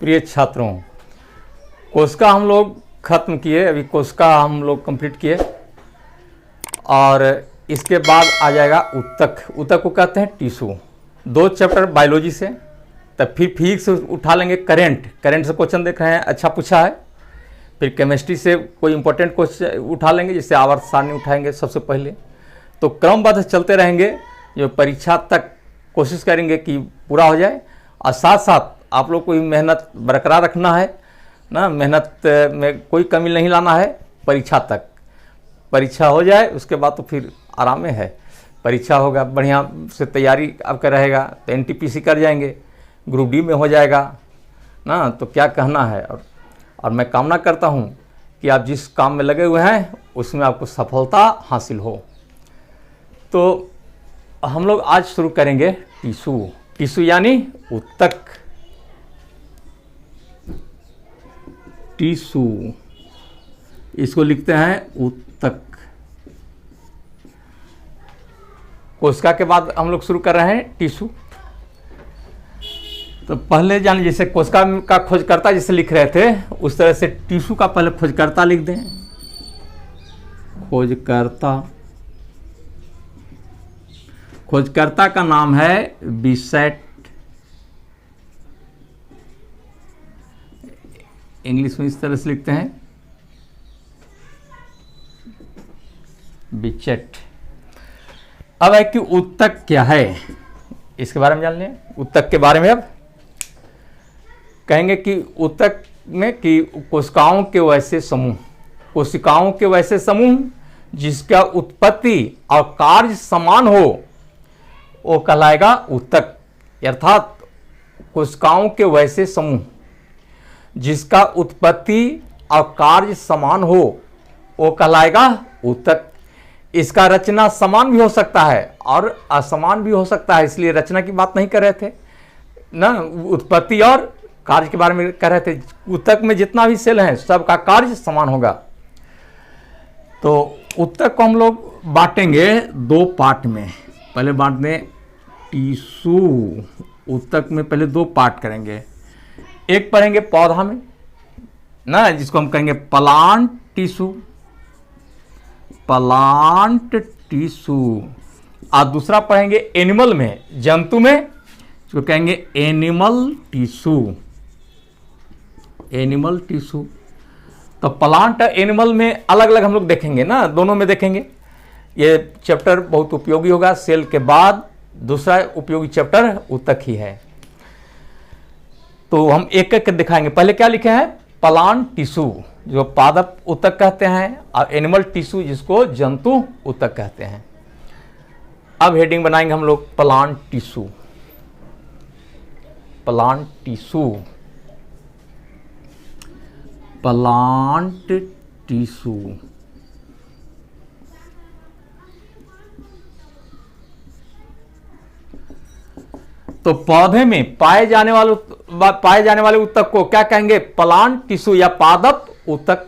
प्रिय छात्रों, कोशिका हम लोग खत्म किए, अभी कोशिका हम लोग कंप्लीट किए और इसके बाद आ जाएगा उत्तक। उत्तक को कहते हैं टिश्यू। 2 चैप्टर बायोलॉजी से, तब फिर फिजिक्स से उठा लेंगे करंट से क्वेश्चन देख रहे हैं, अच्छा पूछा है। फिर केमिस्ट्री से कोई इंपॉर्टेंट क्वेश्चन उठा लेंगे, जैसे आवर्त सारणी उठाएंगे सबसे पहले। तो क्रमबद्ध चलते रहेंगे, जो परीक्षा तक कोशिश करेंगे कि पूरा हो जाए। और साथ साथ आप लोग को मेहनत बरकरार रखना है ना, मेहनत में कोई कमी नहीं लाना है। परीक्षा तक, परीक्षा हो जाए उसके बाद तो फिर आराम में है। परीक्षा होगा, बढ़िया से तैयारी आपका रहेगा तो एनटीपीसी कर जाएंगे, ग्रुप डी में हो जाएगा ना, तो क्या कहना है। और मैं कामना करता हूँ कि आप जिस काम में लगे हुए हैं उसमें आपको सफलता हासिल हो। तो हम लोग आज शुरू करेंगे टिश्यू। टिश्यू यानी उत्तक। टिश्यू, इसको लिखते हैं उत्तक। कोशिका के बाद हम लोग शुरू कर रहे हैं टिश्यू। तो पहले जान, जैसे कोशिका का खोजकर्ता जैसे लिख रहे थे, उस तरह से टिश्यू का पहले खोजकर्ता लिख दें। खोजकर्ता का नाम है बिसेट। इंग्लिश में इस तरह से लिखते हैं बिचेट। अब है कि उत्तक क्या है, इसके बारे में जान लें। उत्तक के बारे में अब कहेंगे कि उत्तक में कि कोशिकाओं के वैसे समूह जिसका उत्पत्ति और कार्य समान हो वो कहलाएगा उत्तक। अर्थात कोशिकाओं के वैसे समूह जिसका उत्पत्ति और कार्य समान हो वो कहलाएगा उत्तक। इसका रचना समान भी हो सकता है और असमान भी हो सकता है, इसलिए रचना की बात नहीं कर रहे थे ना, उत्पत्ति और कार्य के बारे में कह रहे थे। उत्तक में जितना भी सेल है सबका कार्य समान होगा। तो उत्तक को हम लोग बांटेंगे 2 पार्ट में। पहले बांट दें टिश्यू। उत्तक में पहले 2 पार्ट करेंगे। एक पढ़ेंगे पौधा में ना, जिसको हम कहेंगे प्लांट टिश्यू। और दूसरा पढ़ेंगे एनिमल में, जंतु में, जिसको कहेंगे एनिमल टिश्यू। तो प्लांट और एनिमल में अलग अलग हम लोग देखेंगे ना, दोनों में देखेंगे। ये चैप्टर बहुत उपयोगी होगा। सेल के बाद दूसरा उपयोगी चैप्टर उत्तक ही है। तो हम एक एक दिखाएंगे। पहले क्या लिखे हैं, प्लांट टिश्यू जो पादप उत्तक कहते हैं, और एनिमल टिश्यू जिसको जंतु उत्तक कहते हैं। अब हेडिंग बनाएंगे हम लोग प्लांट टिश्यू। तो पौधे में पाए जाने वाले उत्तक को क्या कहेंगे, प्लांट टिश्यू या पादप उत्तक।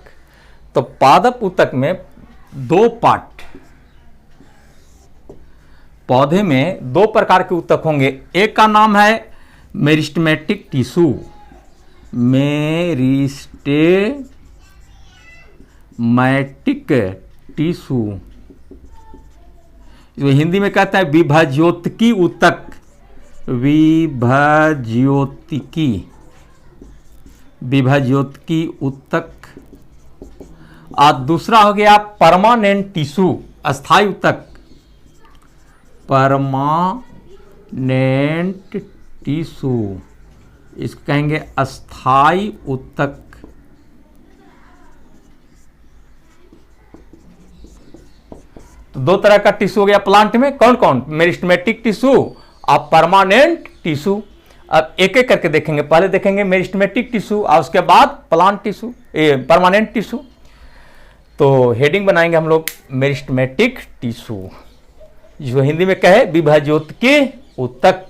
तो पादप उत्तक में 2 पार्ट। पौधे में 2 प्रकार के उत्तक होंगे। एक का नाम है मेरिस्टेमेटिक टिश्यू। जो हिंदी में कहता है विभाज्योतिकी उत्तक। विभाज्योतिकी उत्तक। और दूसरा हो गया परमानेंट टिश्यू, अस्थायी उत्तक। परमानेंट टिश्यू, इसको कहेंगे अस्थायी उत्तक। तो 2 तरह का टिश्यू हो गया प्लांट में। कौन कौन, मेरिस्टेमेटिक टिश्यू और परमानेंट टिश्यू। अब एक एक करके देखेंगे। पहले देखेंगे मेरिस्टेमेटिक टिश्यू और उसके बाद प्लांट टिश्यू, परमानेंट टिश्यू। तो हेडिंग बनाएंगे हम लोग मेरिस्टेमेटिक टिश्यू, जो हिंदी में कहे विभाज्योतिकी उत्तक।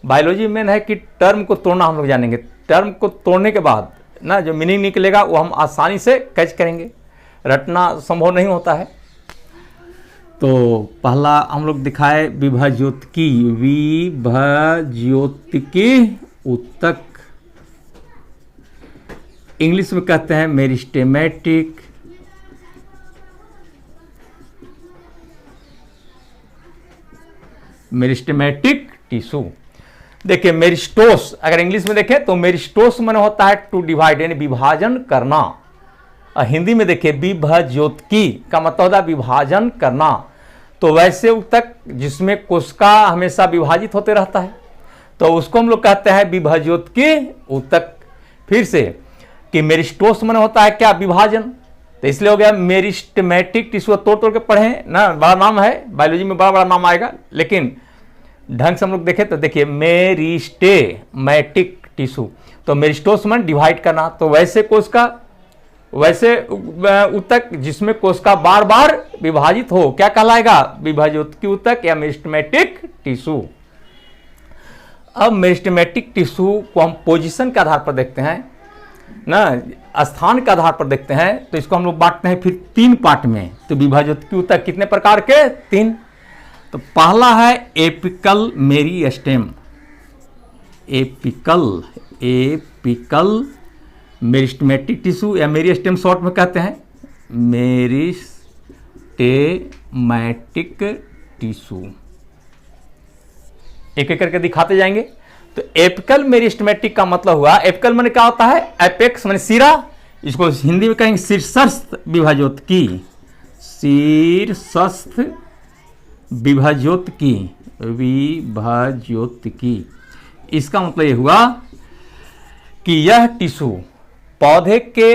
बायोलॉजी में है कि टर्म को तोड़ना हम लोग जानेंगे। टर्म को तोड़ने के बाद ना जो मीनिंग निकलेगा वो हम आसानी से कैच करेंगे, रटना संभव नहीं होता है। तो पहला हम लोग दिखाए विभाज्योतिकी उत्तक। इंग्लिश में कहते हैं मेरिस्टेमेटिक टिश्यू। देखिए मेरिस्टोस, अगर इंग्लिश में देखें तो मेरिस्टोस माने होता है टू डिवाइड, यानी विभाजन करना। और हिंदी में देखिए विभज्योतकी का मतलब होता है विभाजन करना। तो वैसे ऊतक जिसमें कोशिका हमेशा विभाजित होते रहता है तो उसको हम लोग कहते हैं विभज्योतकी ऊतक। फिर से कि मेरिस्टोस माने होता है क्या, विभाजन। तो इसलिए हो गया मेरिस्टेमेटिक टिश्यू। तोड़ के पढ़े ना, बड़ा नाम है, बायोलॉजी में बड़ा नाम आएगा, लेकिन ढंग से हम लोग देखें तो देखिए मेरिस्टेमेटिक टिश्यू। तो मेरिस्टोस माने डिवाइड करना। तो वैसे ऊतक जिसमें कोशिका बार बार विभाजित हो क्या कहलाएगा, विभज्योतकी ऊतक या मेरिस्टेमेटिक टिश्यू। अब मेरिस्टेमेटिक टिश्यू को हम पोजीशन के आधार पर देखते हैं ना, स्थान के आधार पर देखते हैं। तो इसको हम लोग बांटते हैं फिर 3 पार्ट में। तो विभज्योतकी ऊतक कितने प्रकार के, 3। तो पहला है apical meristem, apical meristematic tissue या मेरिस्टेम शॉर्ट में कहते हैं, मेरिस्टेमेटिक टिश्यू। एक एक करके दिखाते जाएंगे। तो एपिकल मेरिस्टेमेटिक का मतलब हुआ, एपिकल माने क्या होता है, एपेक्स माने सिरा, इसको हिंदी में कहेंगे शीर्षस्थ विभज्योतकी, शीर्षस्थ विभज्योतकी। इसका मतलब ये हुआ कि यह टिश्यू पौधे के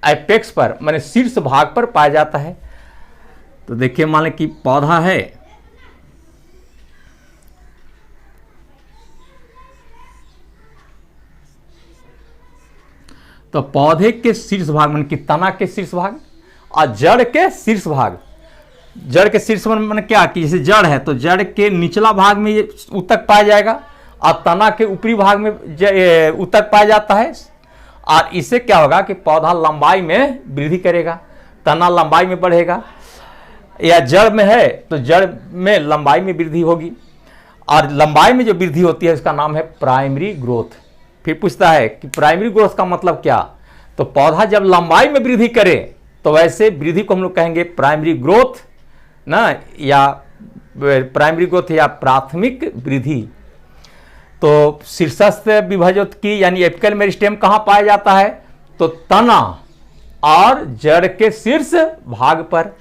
एपेक्स पर माने शीर्ष भाग पर पाया जाता है। तो देखिए मान लें कि पौधा है, तो पौधे के शीर्ष भाग माने कि तना के शीर्ष भाग और जड़ के शीर्ष भाग। जड़ के शीर्ष माने क्या कि जैसे जड़ है तो जड़ के निचला भाग में ये ऊतक पाया जाएगा और तना के ऊपरी भाग में ऊतक पाया जाता है। और इससे क्या होगा कि पौधा लंबाई में वृद्धि करेगा, तना लंबाई में बढ़ेगा। या जड़ में है तो जड़ में लंबाई में वृद्धि होगी, और लंबाई में जो वृद्धि होती है उसका नाम है प्राइमरी ग्रोथ। फिर पूछता है कि प्राइमरी ग्रोथ का मतलब क्या, तो पौधा जब लंबाई में वृद्धि करे तो वैसे वृद्धि को हम लोग कहेंगे प्राइमरी ग्रोथ ना, या प्राइमरी ग्रोथ या प्राथमिक वृद्धि। तो शीर्षस्थ विभज्योतकी यानी एपिकल मेरिस्टेम कहाँ पाया जाता है, तो तना और जड़ के शीर्ष भाग पर।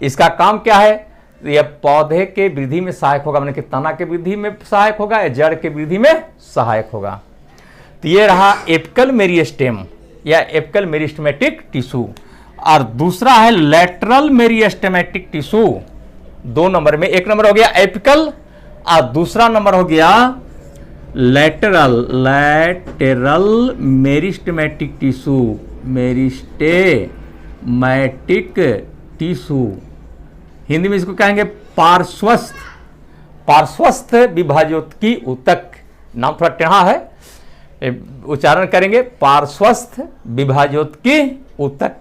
इसका काम क्या है, यह पौधे के वृद्धि में सहायक होगा, माने कि तना के वृद्धि में सहायक होगा या जड़ के वृद्धि में सहायक होगा। तो ये रहा एपिकल मेरिस्टेम या एपिकल मेरिस्टेमेटिक टिश्यू। और दूसरा है लैटरल मेरिस्टेमेटिक टिश्यू। 2 नंबर में, 1 नंबर हो गया एपिकल और दूसरा नंबर हो गया lateral meristematic tissue, meristematic tissue. Hindi में इसको कहेंगे पार्श्वस्थ विभज्योतकी ऊतक। नाम थोड़ा टेढ़ा है, उच्चारण करेंगे पार्श्वस्थ विभज्योतकी ऊतक।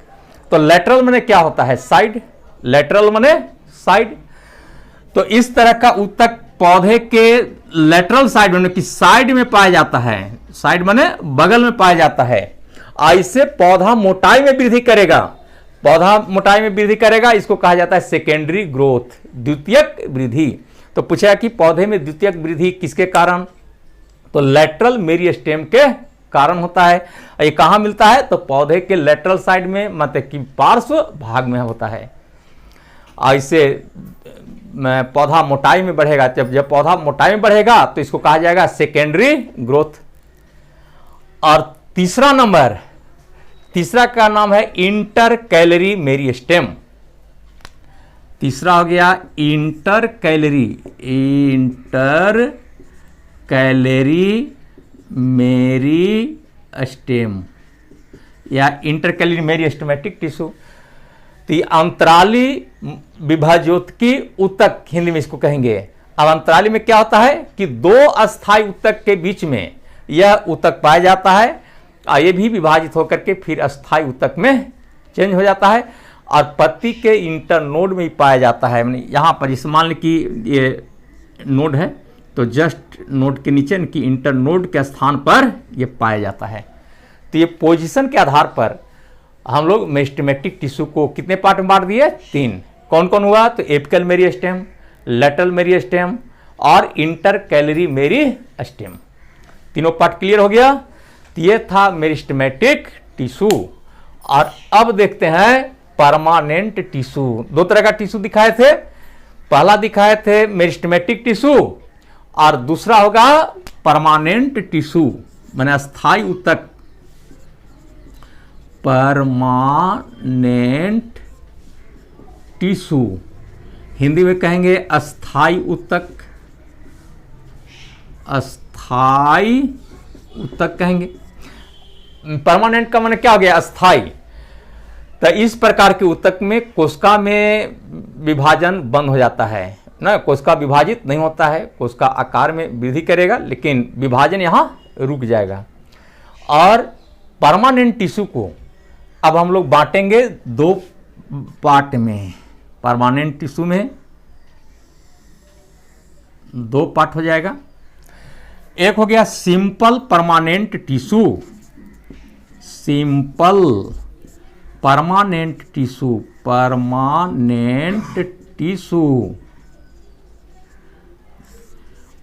तो लैटरल माने क्या होता है, साइड, लैटरल माने साइड। तो इस तरह का ऊतक पौधे के लैटरल साइड माने कि साइड में पाया जाता है, साइड माने बगल में पाया जाता है। इससे पौधा मोटाई में वृद्धि करेगा, पौधा मोटाई में वृद्धि करेगा, इसको कहा जाता है सेकेंडरी ग्रोथ, द्वितीयक वृद्धि। तो पूछा कि पौधे में द्वितीयक वृद्धि किसके कारण, तो लैटरल मेरिस्टेम के कारण होता है। ये कहाँ मिलता है, तो पौधे के लैटरल साइड में, मतलब कि पार्श्व भाग में होता है। और इससे पौधा मोटाई में बढ़ेगा। जब पौधा मोटाई में बढ़ेगा तो इसको कहा जाएगा सेकेंडरी ग्रोथ। और तीसरा का नाम है इंटरकैलरी मेरिस्टेम। तीसरा हो गया इंटरकैलरी मेरिस्टेम या इंटरकैलरी मेरिस्टेमेटिक टिश्यू। तो अंतराली विभज्योतकी ऊतक हिंदी में इसको कहेंगे। अब अंतराली में क्या होता है कि 2 अस्थायी ऊतक के बीच में यह ऊतक पाया जाता है, और ये भी विभाजित होकर के फिर अस्थायी ऊतक में चेंज हो जाता है, और पत्ती के इंटरनोड में ही पाया जाता है। यहाँ पर इस मान लें कि ये नोड है तो जस्ट नोड के नीचे कि इंटरनोड के स्थान पर ये पाया जाता है। तो ये पोजीशन के आधार पर हम लोग मेरिस्टेमेटिक टिश्यू को कितने पार्ट में बांट दिए? 3। कौन कौन हुआ? तो एपिकल मेरिस्टेम, लेटरल मेरिस्टेम और इंटरकैलरी मेरिस्टेम। तीनों पार्ट क्लियर हो गया। तो ये था मेरिस्टेमेटिक टिश्यू। और अब देखते हैं परमानेंट टिश्यू। दो तरह का टिश्यू दिखाए थे, पहला दिखाए थे मेरिस्टेमेटिक टिश्यू और दूसरा होगा परमानेंट टिश्यू, माने अस्थाई ऊतक। परमानेंट टिश्यू हिंदी में कहेंगे अस्थाई ऊतक, अस्थाई ऊतक कहेंगे। परमानेंट का माने क्या हो गया? अस्थाई। तो इस प्रकार के ऊतक में कोशिका में विभाजन बंद हो जाता है ना, कोशिका विभाजित नहीं होता है, कोशिका आकार में वृद्धि करेगा लेकिन विभाजन यहाँ रुक जाएगा। और परमानेंट टिश्यू को अब हम लोग बांटेंगे 2 पार्ट में। परमानेंट टिश्यू में 2 पार्ट हो जाएगा। एक हो गया simple permanent tissue, simple permanent tissue, permanent tissue.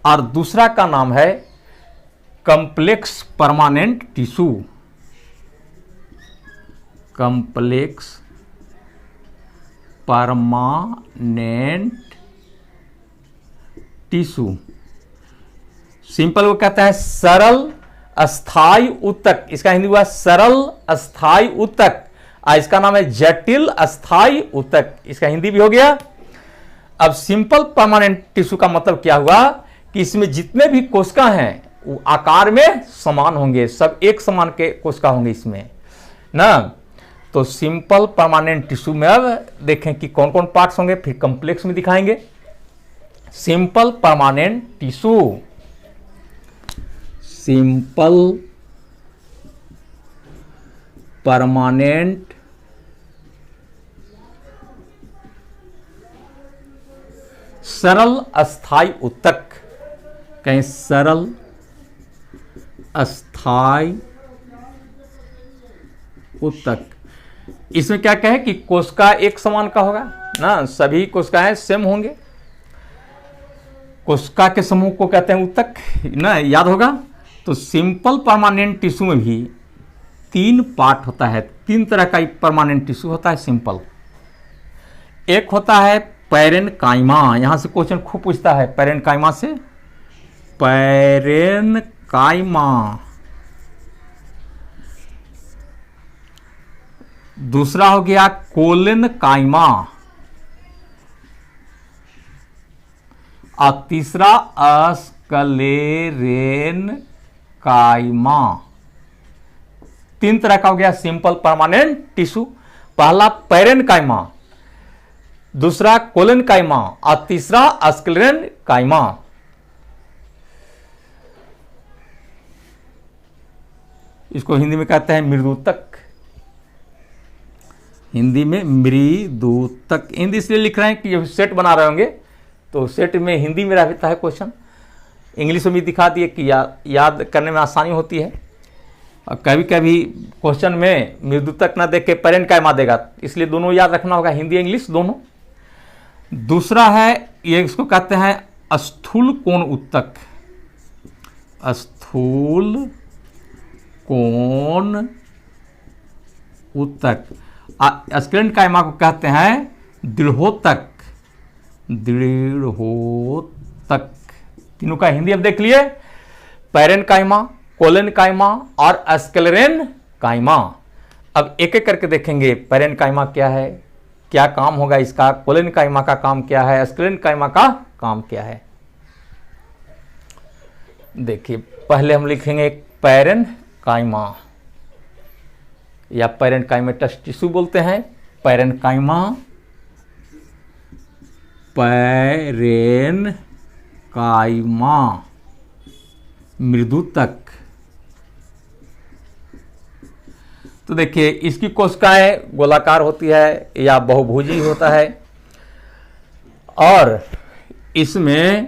और दूसरा का नाम है complex permanent tissue, complex permanent tissue. Simple को कहता है सरल अस्थाई ऊतक, इसका हिंदी हुआ सरल अस्थाई ऊतक। इसका नाम है जटिल अस्थाई ऊतक, इसका हिंदी भी हो गया। अब सिंपल परमानेंट टिश्यू का मतलब क्या हुआ कि इसमें जितने भी कोशिका हैं वो आकार में समान होंगे, सब एक समान के कोशिका होंगे इसमें ना। तो सिंपल परमानेंट टिश्यू में अब देखें कि कौन कौन पार्ट्स होंगे, फिर कॉम्प्लेक्स में दिखाएंगे। Simple permanent tissue, simple permanent सरल अस्थाई ऊतक, कहीं सरल अस्थाई ऊतक। इसमें क्या कहें कि कोशिका एक समान का होगा ना, सभी कोशिकाएं सेम होंगे। कोशिका के समूह को कहते हैं ऊतक ना, याद होगा। तो सिंपल परमानेंट टिश्यू में भी 3 पार्ट होता है, 3 तरह का परमानेंट टिश्यू होता है सिंपल। एक होता है पैरेनकाइमा, यहां से क्वेश्चन खूब पूछता है पैरेनकाइमा से, पैरेनकाइमा। दूसरा हो गया कोलेनकाइमा और तीसरा स्क्लेरेनकाइमा। 3 तरह का हो गया सिंपल परमानेंट टिश्यू। पहला पैरेनकाइमा, दूसरा कोलेनकाइमा और तीसरा स्क्लेरेनकाइमा। इसको हिंदी में कहते हैं मृदूतक, हिंदी में मृदूतक। हिंदी इसलिए लिख रहे हैं कि सेट बना रहे होंगे तो सेट में हिंदी में रहता है क्वेश्चन, इंग्लिश में भी दिखा दिए कि याद करने में आसानी होती है। और कभी कभी क्वेश्चन में मृदूतक ना देख के पैरेनकाइमा देगा, इसलिए दोनों याद रखना होगा, हिंदी इंग्लिश दोनों। दूसरा है ये, इसको कहते हैं स्थूल कोण ऊतक, स्थूल कोण ऊतक। स्क्लेरेनकाइमा को कहते हैं दृढ़ोतक, दृढ़ोतक। तीनों का हिंदी अब देख लिए, पैरेनकाइमा, कोलेनकाइमा और स्क्लेरेनकाइमा। अब एक एक करके देखेंगे पैरेनकाइमा क्या है, क्या काम होगा इसका, कोलेनकाइमा का काम क्या है, स्क्लेरेनकाइमा का काम क्या है। देखिए पहले हम लिखेंगे पैरेनकाइमा या पैरेनकाइमेटस टिश्यू बोलते हैं। पैरेनकाइमा, पैरेनकाइमा मृदूतक। तो देखिए इसकी कोशिकाएं गोलाकार होती है या बहुभुजी होता है और इसमें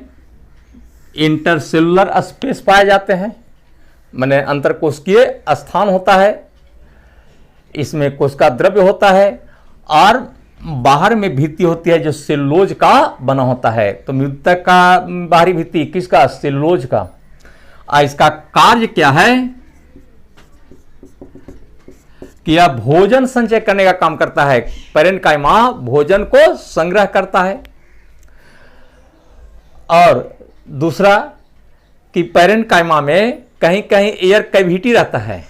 इंटरसेलुलर स्पेस पाए जाते हैं। माने अंतरकोशिकीय स्थान होता है, इसमें कोशिका द्रव्य होता है और बाहर में भित्ति होती है जो सेलुलोज का बना होता है। तो मृतक का बाहरी भित्ति किसका? सेलुलोज का। इसका कार्य क्या है कि यह भोजन संचय करने का काम करता है। पैरेन्काइमा भोजन को संग्रह करता है। और दूसरा कि पैरेन्काइमा में कहीं कहीं एयर कैविटी रहता है,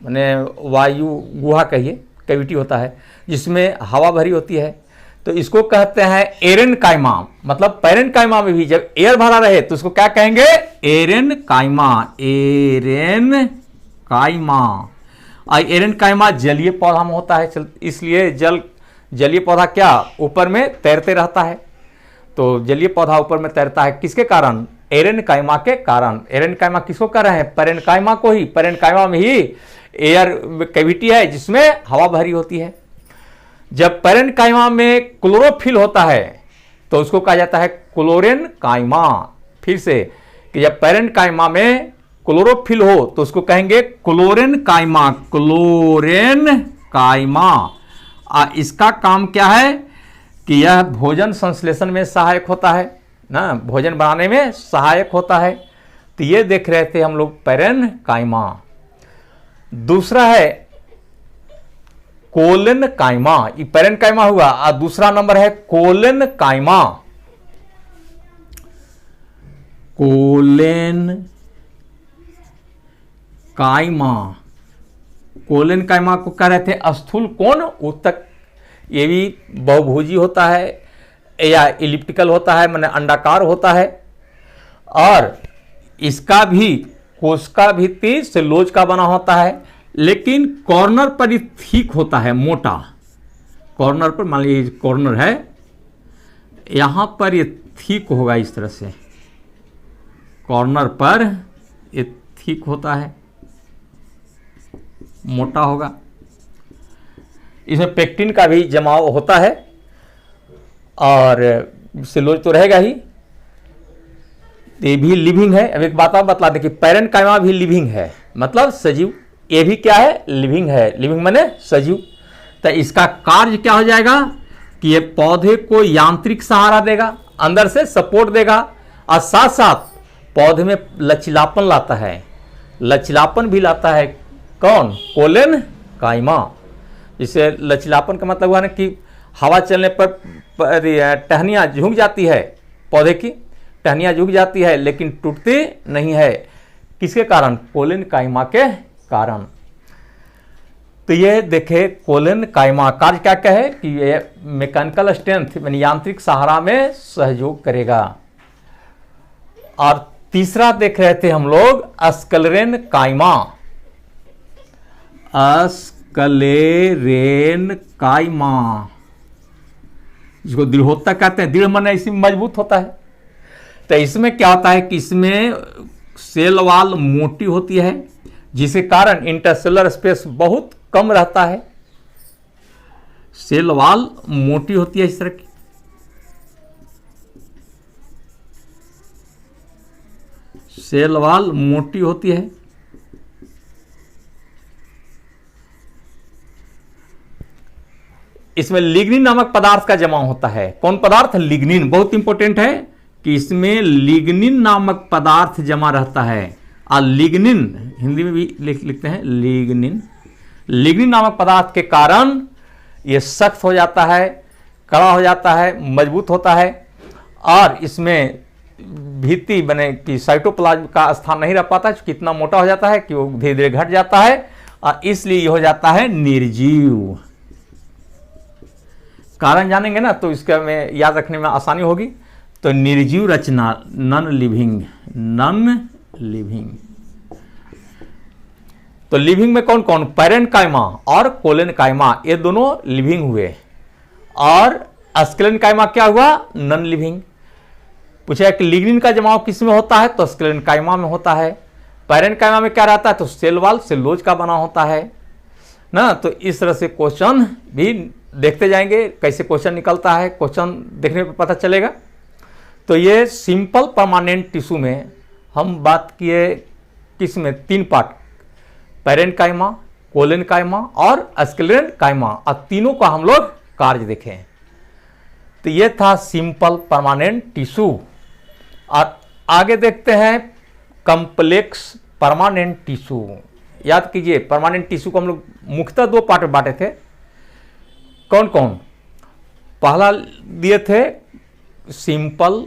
माने वायु गुहा कहिए, कैविटी होता है जिसमें हवा भरी होती है, तो इसको कहते हैं एरेन्काइमा। मतलब पैरेन्काइमा में भी जब एयर भरा रहे तो उसको क्या कहेंगे? एरेन्काइमा। एरेन्काइमा। एरेन्काइमा जलीय पौधा में होता है, इसलिए जलीय पौधा क्या ऊपर में तैरते रहता है। तो जलीय पौधा ऊपर में तैरता है किसके कारण? एरेन्काइमा के कारण। एरेन्काइमा किसको कह रहे हैं? पैरेन्काइमा को ही। पैरेन्काइमा में ही एयर कैविटी है जिसमें हवा भरी होती है। जब पैरेन्काइमा में क्लोरोफिल होता है तो उसको कहा जाता है क्लोरेन्काइमा। फिर से कि जब पैरेन्काइमा में क्लोरोफिल हो तो उसको कहेंगे क्लोरेन्काइमा। क्लोरेन्काइमा। इसका काम क्या है कि यह भोजन संश्लेषण में सहायक होता है ना, भोजन बनाने में सहायक होता है। तो ये देख रहे थे हम लोग पैरेन्काइमा। दूसरा है कोलेनकाइमा। ये पैरेन्काइमा हुआ और दूसरा नंबर है कोलेनकाइमा। कोलेनकाइमा को कह रहे थे स्थूल कोण ऊतक। ये भी बहुभुजी होता है या इलिप्टिकल होता है, माने अंडाकार होता है। और इसका भी कोशिका भित्ति सेलुलोज का बना होता है, लेकिन कॉर्नर पर ही ठीक होता है, मोटा। कॉर्नर पर मान लीजिए कॉर्नर है, यहां पर ये ठीक होगा इस तरह से, कॉर्नर पर ये ठीक होता है, मोटा होगा। इसमें पेक्टिन का भी जमाव होता है और सेलुलोज तो रहेगा ही। ये भी लिविंग है। अब एक बात आप बतला दें कि पैरेन्काइमा भी लिविंग है, मतलब सजीव। ये भी क्या है? लिविंग है। लिविंग माने सजीव। तो इसका कार्य क्या हो जाएगा कि ये पौधे को यांत्रिक सहारा देगा, अंदर से सपोर्ट देगा और साथ साथ पौधे में लचीलापन लाता है। लचीलापन भी लाता है कौन? कोलेनकाइमा। जिससे लचीलापन का मतलब हुआ ना कि हवा चलने पर टहनियाँ झुक जाती है, पौधे की टहनियाँ झुक जाती है लेकिन टूटती नहीं है। किसके कारण? कोलेनकाइमा के कारण। तो ये देखे कोलेनकाइमा कार्य क्या क्या है कि ये मैकेनिकल स्ट्रेंथ यानी यांत्रिक सहारा में सहयोग करेगा। और तीसरा देख रहे थे हम लोग स्क्लेरेन्काइमा। स्क्लेरेन्काइमा जिसको दृढ़ोत्तक कहते हैं। दृढ़ माने इसमें मजबूत होता है। तो इसमें क्या होता है कि इसमें सेल वॉल मोटी होती है, जिसके कारण इंटरसेलुलर स्पेस बहुत कम रहता है। सेल वॉल मोटी होती है इस तरह की। सेल वॉल मोटी होती है। इसमें लिग्निन नामक पदार्थ का जमा होता है। कौन पदार्थ? लिग्निन। बहुत इंपॉर्टेंट है कि इसमें लिग्निन नामक पदार्थ जमा रहता है। और लिग्निन हिंदी में भी लिखते हैं लिग्निन। लिग्निन नामक पदार्थ के कारण ये सख्त हो जाता है, कड़ा हो जाता है, मजबूत होता है। और इसमें भित्ति बने कि साइटोप्लाज्म का स्थान नहीं रह पाता, कितना मोटा हो जाता है कि वो धीरे धीरे घट जाता है और इसलिए ये हो जाता है निर्जीव। कारण जानेंगे ना तो इसका में याद रखने में आसानी होगी। तो निर्जीव रचना, नॉन लिविंग। Non living. तो लिविंग में कौन कौन? पैरेन्काइमा और कोलेनकाइमा, ये दोनों लिविंग हुए। और स्क्लेरेन्काइमा क्या हुआ? Non living. पूछा कि लिग्निन का जमाव किस में होता है? तो स्क्लेरेन्काइमा में होता है। पैरेन्काइमा में क्या रहता है? तो सेल वॉल सेलुलोज का बना होता है ना। तो इस तरह से क्वेश्चन भी देखते जाएंगे, कैसे क्वेश्चन निकलता है, क्वेश्चन देखने पर पता चलेगा। तो ये सिंपल परमानेंट टिश्यू में हम बात किए किसमें 3 पार्ट, पैरेन्काइमा, कोलेनकाइमा और स्क्लेरेन्काइमा, और तीनों का हम लोग कार्य देखें। तो ये था सिंपल परमानेंट टिश्यू। और आगे देखते हैं कॉम्प्लेक्स परमानेंट टिश्यू। याद कीजिए परमानेंट टिश्यू को हम लोग मुख्यतः 2 पार्ट में बांटे थे। कौन कौन? पहला दिए थे सिंपल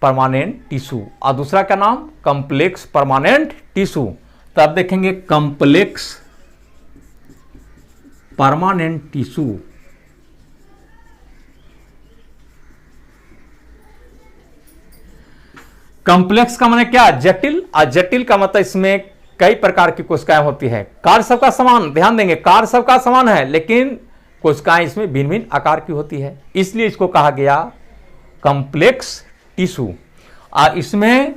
परमानेंट टिश्यू और दूसरा का नाम कॉम्प्लेक्स परमानेंट टिश्यू। तो अब देखेंगे कॉम्प्लेक्स परमानेंट टिश्यू। कॉम्प्लेक्स का माने क्या? जटिल। और जटिल का मतलब इसमें कई प्रकार की कोशिकाएं होती है। कार्य सबका समान, ध्यान देंगे कार्य सबका समान है, लेकिन कोशिकाएं इसमें भिन्न भिन्न आकार की होती है, इसलिए इसको कहा गया कॉम्प्लेक्स टिश्यू। और इसमें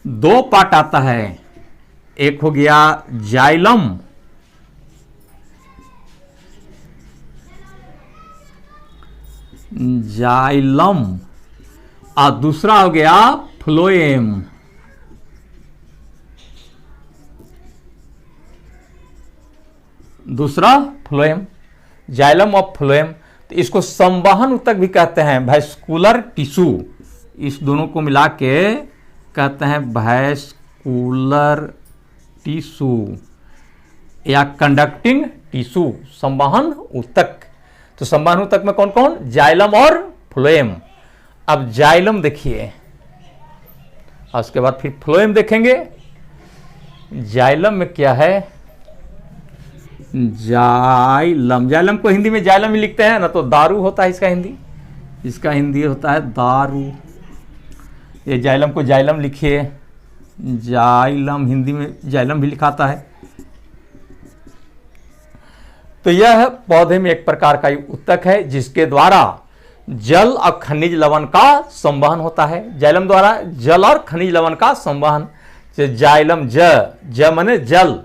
2 पार्ट आता है, एक हो गया जाइलम, जाइलम, और दूसरा हो गया फ्लोएम। दूसरा फ्लोएम, जाइलम और फ्लोएम। तो इसको संवहन ऊतक भी कहते हैं, वैस्कुलर टिश्यू। इस दोनों को मिला के कहते हैं वैस्कुलर टिश्यू या कंडक्टिंग टिश्यू, संवहन ऊतक। तो संवहन ऊतक में कौन कौन? जाइलम और फ्लोएम। अब जाइलम देखिए और उसके बाद फिर फ्लोएम देखेंगे। जाइलम में क्या है? जाइलम, जाइलम को हिंदी में जाइलम ही लिखते हैं ना, तो दारू होता है इसका हिंदी, इसका हिंदी होता है दारू। ये जाइलम को जाइलम लिखिए, जाइलम हिंदी में जाइलम भी लिखाता है। तो यह पौधे में एक प्रकार का ऊतक है जिसके द्वारा जल और खनिज लवण का संवहन होता है। जाइलम द्वारा जल और खनिज लवण का संवहन। जाइलम ज माने जल,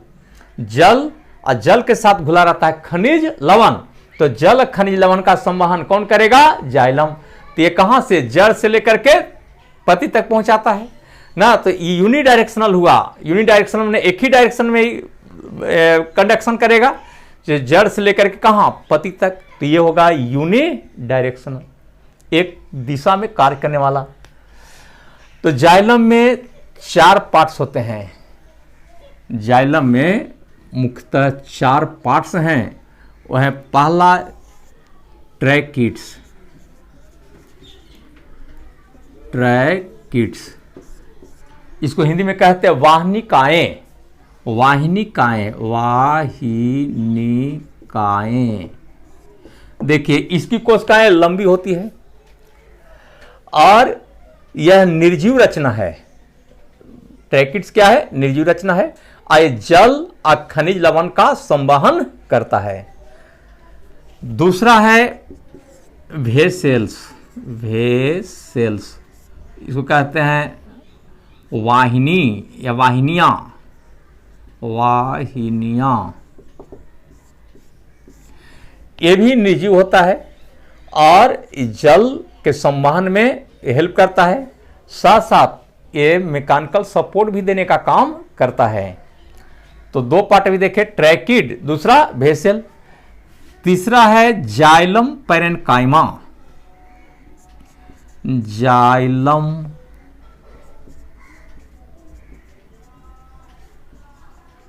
जल और जल के साथ घुला रहता है खनिज लवण, तो जल खनिज लवण का संवहन कौन करेगा? जाइलम। तो ये कहां से? जड़ से लेकर के पत्ती तक पहुंचाता है ना, तो ये यूनिडायरेक्शनल हुआ। यूनिडायरेक्शनल में एक ही डायरेक्शन में कंडक्शन करेगा, जड़ से लेकर के कहां? पत्ती तक। तो ये होगा यूनिडायरेक्शनल, एक दिशा में कार्य करने वाला। तो जाइलम में 4 पार्ट्स होते हैं। जाइलम में मुख्यतः 4 पार्ट्स हैं। वह है पहला ट्रैकिड्स, ट्रैकिड्स, इसको हिंदी में कहते हैं वाहिनिकाएं, वाहिनिकाएं, वाहिनिकाएं। देखिए इसकी कोशिकाएं लंबी होती है और यह निर्जीव रचना है। ट्रैकिड्स क्या है? निर्जीव रचना है। और जल और खनिज लवण का संवहन करता है। दूसरा है वेसेल्स, वेसेल्स, इसको कहते हैं वाहिनी या वाहिनियां, वाहिनियां। ये भी निर्जीव होता है और जल के संवहन में हेल्प करता है, साथ साथ ये मैकेनिकल सपोर्ट भी देने का काम करता है। तो 2 पार्ट भी देखे, ट्रैकिड, दूसरा वेसेल। तीसरा है जाइलम पैरेन्काइमा, जाइलम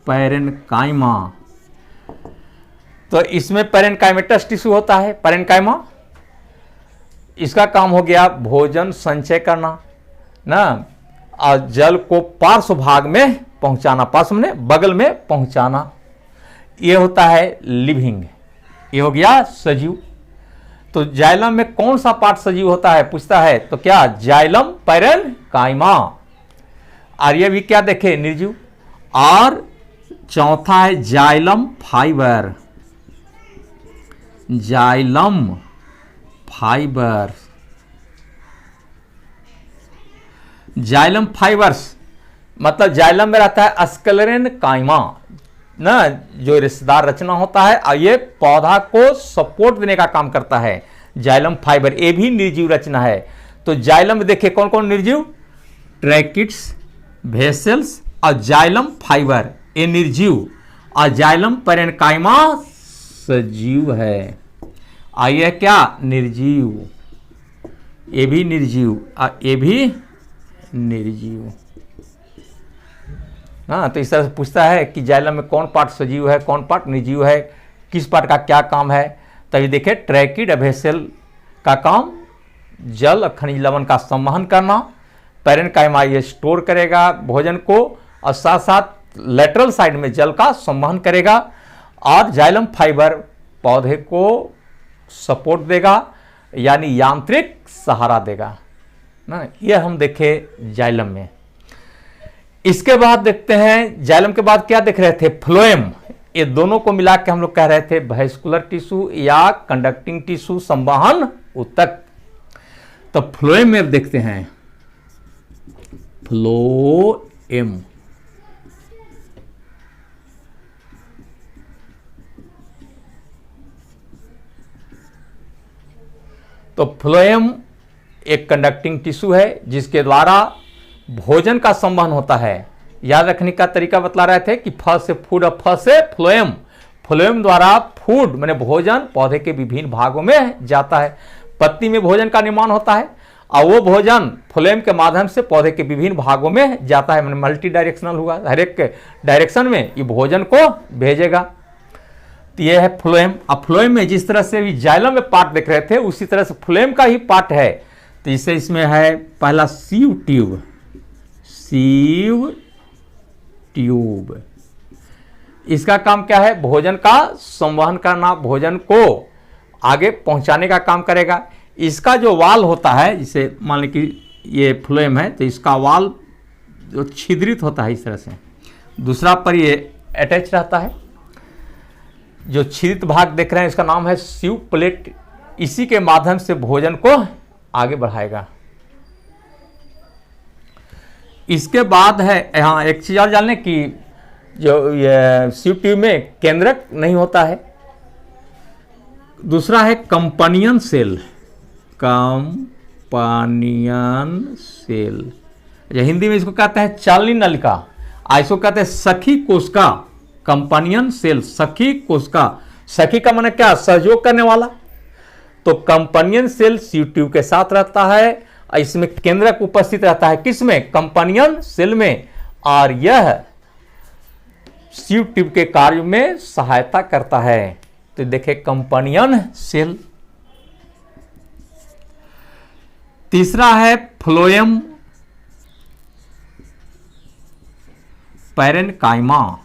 पैरेन्काइमा। तो इसमें पैरेन्काइमेटस टिश्यू होता है। पैरेन्काइमा इसका काम हो गया भोजन संचय करना ना, और जल को पार्श्व भाग में पहुंचाना, पार्श्व में बगल में पहुंचाना। ये होता है लिविंग, ये हो गया सजीव। तो जाइलम में कौन सा पार्ट सजीव होता है पूछता है, तो क्या? Xylem parenchyma. और ये भी क्या देखे? निर्जीव। और चौथा है xylem fibre, xylem fibre, xylem fibres मतलब जाइलम में रहता है स्क्लेरेन्काइमा ना, जो रिश्तेदार रचना होता है और ये पौधा को सपोर्ट देने का काम करता है। जाइलम फाइबर ये भी निर्जीव रचना है। तो जाइलम में देखिए कौन कौन निर्जीव? ट्रैकिड्स, वेसेल्स, और जाइलम फाइबर ये निर्जीव, और जाइलम पैरेन्काइमा सजीव है। आइए क्या निर्जीव, ये भी निर्जीव और ये भी निर्जीव। हाँ, तो इस तरह से पूछता है कि जाइलम में कौन पार्ट सजीव है, कौन पार्ट निर्जीव है, किस पार्ट का क्या काम है। तभी देखिए ट्रैकिड एबेसियल का काम जल और खनिज लवण का संवहन करना, पैरेन्काइमा ये स्टोर करेगा भोजन को, और साथ साथ लेटरल साइड में जल का संवहन करेगा, और जाइलम फाइबर पौधे को सपोर्ट देगा, यानी यांत्रिक सहारा देगा ना। यह हम देखे जाइलम में। इसके बाद देखते हैं जाइलम के बाद क्या देख रहे थे, फ्लोएम। ये दोनों को मिला के हम लोग कह रहे थे वैस्कुलर टिश्यू या कंडक्टिंग टिश्यू, संवहन ऊतक। तो फ्लोएम में देखते हैं, फ्लोएम तो फ्लोएम एक कंडक्टिंग टिश्यू है जिसके द्वारा भोजन का संवहन होता है। याद रखने का तरीका बतला रहे थे कि फ से फूड और फ से फ्लोएम। फ्लोएम द्वारा फूड माने भोजन पौधे के विभिन्न भागों में जाता है। पत्ती में भोजन का निर्माण होता है और वो भोजन फ्लोएम के माध्यम से पौधे के विभिन्न भागों में जाता है, माने मल्टी डायरेक्शनल हुआ, हर एक डायरेक्शन में ये भोजन को भेजेगा। तो ये है फ्लोएम। अब फ्लोएम में जिस तरह से भी जाइलम में पार्ट देख रहे थे उसी तरह से फ्लोएम का ही पार्ट है। तो इसे इसमें है पहला सीव ट्यूब, सीव ट्यूब। इसका काम क्या है, भोजन का संवहन करना, भोजन को आगे पहुंचाने का काम करेगा। इसका जो वाल होता है, जिसे मान लीजिए कि ये फ्लोएम है तो इसका वाल जो छिद्रित होता है इस तरह से, दूसरा पर ये अटैच रहता है। जो छिद्रित भाग देख रहे हैं इसका नाम है सीव प्लेट। इसी के माध्यम से भोजन को आगे बढ़ाएगा। इसके बाद है यहाँ एक चीज और जान लें कि जो ये सीव ट्यूब में केंद्रक नहीं होता है। दूसरा है कंपनियन सेल, कंपनियन सेल, हिंदी में इसको कहते हैं चालनी नलिका, इसको कहते हैं सखी कोशिका। कंपनियन सेल, सखी कोशिका। सखी का माने क्या, सहयोग करने वाला। तो कंपनियन सेल सीव ट्यूब के साथ रहता है और इसमें केंद्रक उपस्थित रहता है, किसमें, कंपनियन सेल में, और यह सीव ट्यूब के कार्य में सहायता करता है। तो देखें कंपनियन सेल। तीसरा है फ्लोएम पैरेन्काइमा।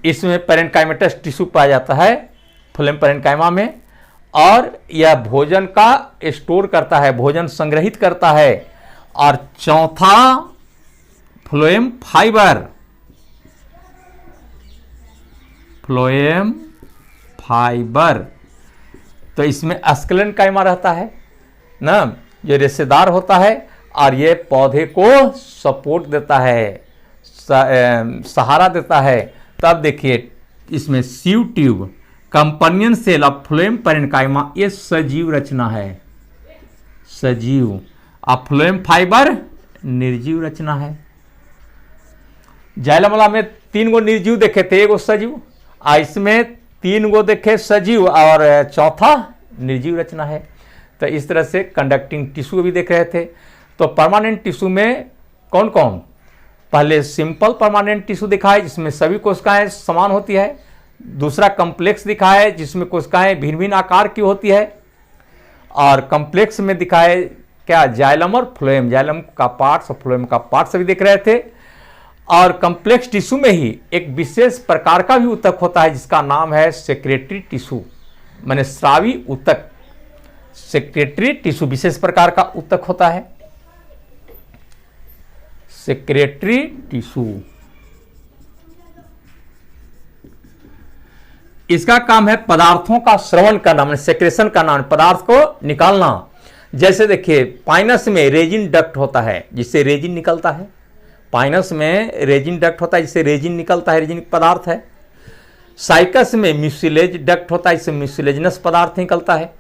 इसमें पैरेन्काइमेटस टिश्यू पाया जाता है फ्लोएम पैरेन्काइमा में, और यह भोजन का स्टोर करता है, भोजन संग्रहित करता है। और चौथा फ्लोएम फाइबर, फ्लोएम फाइबर। तो इसमें अस्क्लेन काइमा रहता है ना, जो रेशेदार होता है, और ये पौधे को सपोर्ट देता है, सहारा देता है। तब देखिए इसमें सीव ट्यूब, कंपनियन सेल ऑफ फ्लोएम पैरेन्काइमा, ये सजीव रचना है, सजीव। और फ्लोएम फाइबर निर्जीव रचना है। जाइलम वाला में 3 गो निर्जीव देखे थे, 1 गो सजीव, और इसमें 3 गो देखे सजीव और चौथा निर्जीव रचना है। तो इस तरह से कंडक्टिंग टिश्यू भी देख रहे थे। तो परमानेंट टिश्यू में कौन कौन, पहले सिंपल परमानेंट टिश्यू दिखा है जिसमें सभी कोशिकाएं समान होती है। दूसरा कम्प्लेक्स दिखा है जिसमें कोशिकाएं भिन्न भिन्न आकार की होती है। और कम्प्लेक्स में दिखा है क्या, जाइलम और फ्लोएम, जाइलम का पार्ट्स और फ्लोएम का पार्ट्स भी दिख रहे थे। और कम्प्लेक्स टिश्यू में ही एक विशेष प्रकार का भी ऊतक होता है जिसका नाम है सेक्रेटरी टिश्यू, माने स्रावी ऊतक। सेक्रेटरी टिश्यू विशेष प्रकार का ऊतक होता है, सेक्रेटरी टिश्यू। इसका काम है पदार्थों का श्रवण करना, माने सेक्रेशन करना, पदार्थ को निकालना। जैसे देखिए पाइनस में रेजिन डक्ट होता है जिससे रेजिन निकलता है, पाइनस में रेजिन डक्ट होता है जिससे रेजिन निकलता है, रेजिन पदार्थ है। साइकस में म्यूसिलेज डक्ट होता है जिससे म्यूसिलेजिनस पदार्थ निकलता है।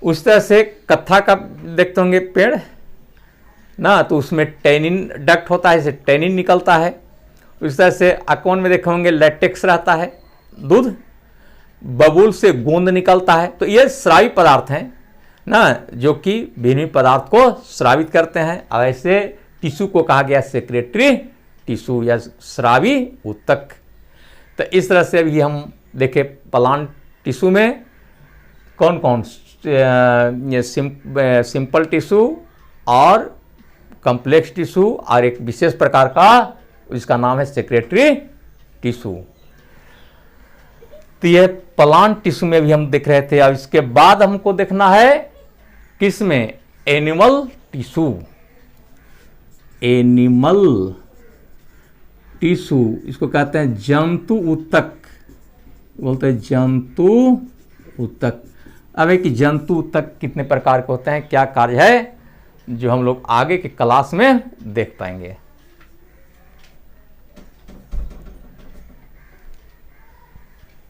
उस तरह से कत्था का देखते होंगे पेड़ ना, तो उसमें टैनिन डक्ट होता है, इसे टैनिन निकलता है। उस तरह से अकोन में देखे होंगे लैटेक्स रहता है, दूध, बबूल से गोंद निकलता है। तो ये स्रावी पदार्थ हैं ना, जो कि भिन्न पदार्थ को स्रावित करते हैं। और ऐसे टिश्यू को कहा गया सेक्रेटरी टिश्यू या स्रावी ऊतक। तो इस तरह से भी हम देखें प्लांट टिश्यू में कौन कौन सिंपल टिश्यू और कॉम्प्लेक्स टिश्यू और एक विशेष प्रकार का जिसका नाम है सेक्रेटरी टिश्यू। तो ये प्लांट टिश्यू में भी हम देख रहे थे। अब इसके बाद हमको देखना है किसमें, एनिमल टिश्यू। एनिमल टिश्यू इसको कहते हैं जंतु ऊतक, बोलते हैं जंतु ऊतक। अब एक जंतु ऊतक कितने प्रकार के होते हैं, क्या कार्य है, जो हम लोग आगे के क्लास में देख पाएंगे।